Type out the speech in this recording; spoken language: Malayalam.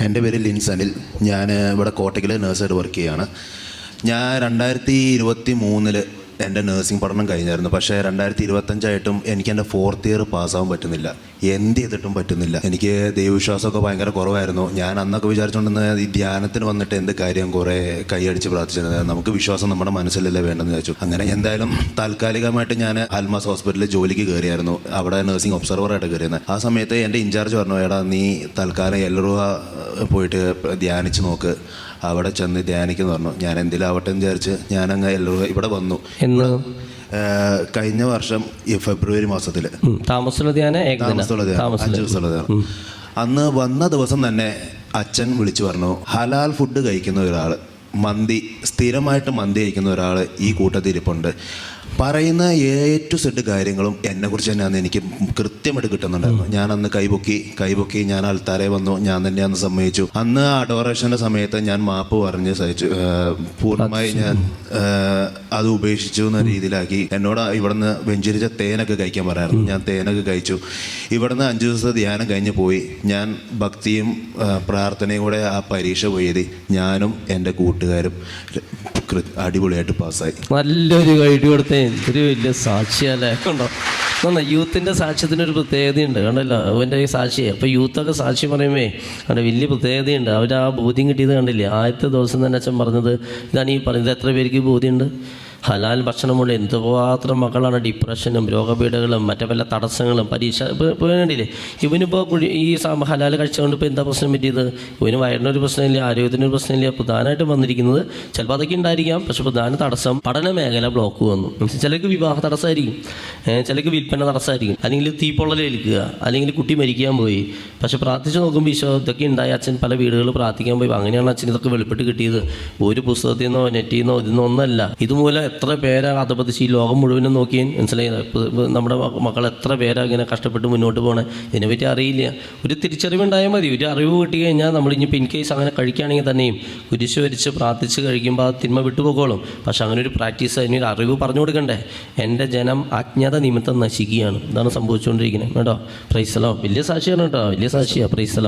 എൻ്റെ പേര് ലിൻസ് അനിൽ. ഞാൻ ഇവിടെ കോട്ടയ്ക്കൽ നേഴ്സായിട്ട് വർക്ക് ചെയ്യുകയാണ്. ഞാൻ 2023 എൻ്റെ നേഴ്സിംഗ് പഠനം കഴിഞ്ഞായിരുന്നു. പക്ഷേ 2025 എനിക്ക് എൻ്റെ 4th ഇയർ പാസ്സാകാൻ പറ്റുന്നില്ല. എന്ത് ചെയ്തിട്ടും പറ്റുന്നില്ല. എനിക്ക് ദൈവവിശ്വാസമൊക്കെ ഭയങ്കര കുറവായിരുന്നു. ഞാൻ അന്നൊക്കെ വിചാരിച്ചുകൊണ്ടിരുന്ന ഈ ധ്യാനത്തിന് വന്നിട്ട് എന്ത് കാര്യം, കുറേ കൈയടിച്ച് പ്രാർത്ഥിച്ചിരുന്നത്. നമുക്ക് വിശ്വാസം നമ്മുടെ മനസ്സിലല്ലേ വേണ്ടെന്ന് വിചാരിച്ചു. അങ്ങനെ എന്തായാലും താൽക്കാലികമായിട്ട് ഞാൻ അൽമാസ് ഹോസ്പിറ്റലിൽ ജോലിക്ക് കയറിയായിരുന്നു. അവിടെ നേഴ്സിംഗ് ഒബ്സർവറായിട്ട് കയറിയിരുന്നത്. ആ സമയത്ത് എൻ്റെ ഇൻചാർജ് പറഞ്ഞു, എടാ നീ തൽക്കാലം എല്ലറുവ പോയിട്ട് ധ്യാനിച്ച് നോക്ക്, അവിടെ ചെന്ന് ധ്യാനിക്കുന്നു പറഞ്ഞു. ഞാൻ എന്തിലാവട്ടെ എന്ന് വിചാരിച്ച് ഞാനങ്ങ് എല്ലറുവ ഇവിടെ വന്നു. കഴിഞ്ഞ വർഷം ഈ ഫെബ്രുവരി മാസത്തിൽ താമസമുള്ള ധ്യാനം 5 ദിവസമുള്ള ധ്യാനം. അന്ന് വന്ന ദിവസം തന്നെ അച്ഛൻ വിളിച്ചു പറഞ്ഞു, ഹലാൽ ഫുഡ് കഴിക്കുന്ന ഒരാൾ, സ്ഥിരമായിട്ട് മന്തി കഴിക്കുന്ന ഒരാൾ ഈ കൂട്ടത്തിൽ ഇരിപ്പുണ്ട്. പറയുന്ന A to Z കാര്യങ്ങളും എന്നെക്കുറിച്ച് തന്നെയാണ് എനിക്ക് കൃത്യമായിട്ട് കിട്ടുന്നുണ്ടായിരുന്നു. ഞാൻ അന്ന് കൈപൊക്കി ഞാൻ ആൾത്താരെ വന്നു. ഞാൻ തന്നെ അന്ന് സമ്മതിച്ചു. അന്ന് അഡോറേഷൻ്റെ സമയത്ത് ഞാൻ മാപ്പ് പറഞ്ഞ് സഹിച്ചു. പൂർണ്ണമായി ഞാൻ അത് ഉപേക്ഷിച്ചു എന്ന രീതിയിലാക്കി. എന്നോട് ഇവിടുന്ന് വെഞ്ചരിച്ച തേനൊക്കെ കഴിക്കാൻ പറയായിരുന്നു. ഞാൻ തേനൊക്കെ കഴിച്ചു. ഇവിടുന്ന് 5 ദിവസത്തെ ധ്യാനം കഴിഞ്ഞ് പോയി. ഞാൻ ഭക്തിയും പ്രാർത്ഥനയും കൂടെ ആ പരീക്ഷ എഴുതി. ഞാനും എൻ്റെ കൂട്ടുകാരും അടിപൊളിയായിട്ട് പാസ്സായി. നല്ലൊരു ഗൈഡ് കൊടുത്തേ. എന്തൊരു വലിയ സാക്ഷിയല്ലേ. കണ്ടോ, യൂത്തിൻ്റെ സാക്ഷ്യത്തിനൊരു പ്രത്യേകതയുണ്ട്. കണ്ടല്ലോ അവൻ്റെ ഈ സാക്ഷിയെ. അപ്പോൾ യൂത്തൊക്കെ സാക്ഷി പറയുമ്പോൾ അവിടെ വലിയ പ്രത്യേകതയുണ്ട്. അവർ ആ ബോധ്യം കിട്ടിയത് കണ്ടില്ലേ. ആദ്യത്തെ ദിവസം തന്നെ അച്ഛൻ പറഞ്ഞത് ഇതാണ്. ഈ പറയുന്നത് എത്ര പേർക്ക് ബോധ്യമുണ്ട്? ഹലാൽ ഭക്ഷണമുള്ള എന്തുമാത്രം മക്കളാണ് ഡിപ്രഷനും രോഗപീഠകളും മറ്റു പല തടസ്സങ്ങളും പരീക്ഷ ഇപ്പോൾ വേണ്ടിയില്ലേ. ഇവനിപ്പോൾ ഈ ഹലാൽ കഴിച്ചുകൊണ്ട് ഇപ്പോൾ എന്താ പ്രശ്നം പറ്റിയത്? ഇവന് വയറിനൊരു പ്രശ്നമില്ല, ആരോഗ്യത്തിനൊരു പ്രശ്നമില്ല. പ്രധാനമായിട്ടും വന്നിരിക്കുന്നത് ചിലപ്പോൾ അതൊക്കെ ഉണ്ടായിരിക്കാം. പക്ഷെ പ്രധാന തടസ്സം പഠന മേഖല ബ്ലോക്ക് വന്നു. ചിലർക്ക് വിവാഹ തടസ്സമായിരിക്കും, ചിലർക്ക് വിൽപ്പന തടസ്സമായിരിക്കും, അല്ലെങ്കിൽ തീപ്പൊള്ളലേൽക്കുക, അല്ലെങ്കിൽ കുട്ടി മരിക്കാൻ പോയി. പക്ഷെ പ്രാർത്ഥിച്ച് നോക്കുമ്പോൾ ഈശോ ഇതൊക്കെ ഉണ്ടായി. അച്ഛൻ പല വീടുകൾ പ്രാർത്ഥിക്കാൻ പോയി. അങ്ങനെയാണ് അച്ഛൻ ഇതൊക്കെ വെളിപ്പെട്ട് കിട്ടിയത്. ഒരു പുസ്തകത്തിൽ നിന്നോ നെറ്റിൽ നിന്നോ ഇതിന്നോ ഒന്നല്ല. ഇതുമൂലം എത്ര പേരാ അധപതിച്ച് ഈ ലോകം മുഴുവനും നോക്കിയാൽ മനസ്സിലായത്. നമ്മുടെ മക്കൾ എത്ര പേരാ ഇങ്ങനെ കഷ്ടപ്പെട്ട് മുന്നോട്ട് പോകണേ. ഇതിനെപ്പറ്റി അറിയില്ല. ഒരു തിരിച്ചറിവുണ്ടായാൽ മതി. ഒരു അറിവ് കിട്ടി കഴിഞ്ഞാൽ നമ്മളിപ്പോൾ ഇൻ കേസ് അങ്ങനെ കഴിക്കുകയാണെങ്കിൽ തന്നെയും കുരിശ് വരിച്ച് പ്രാർത്ഥിച്ച് കഴിക്കുമ്പോൾ ആ തിന്മ വിട്ടുപോകോളും. പക്ഷെ അങ്ങനെ ഒരു പ്രാക്ടീസ്, അതിനൊരു അറിവ് പറഞ്ഞു കൊടുക്കണ്ടേ. എൻ്റെ ജനം അജ്ഞത നിമിത്തം നശിക്കുകയാണ്. ഇതാണ് സംഭവിച്ചുകൊണ്ടിരിക്കുന്നത് കേട്ടോ. Praise the Lord. വലിയ സാക്ഷിയാണ് കേട്ടോ, വലിയ സാക്ഷിയാണ്. Praise the Lord.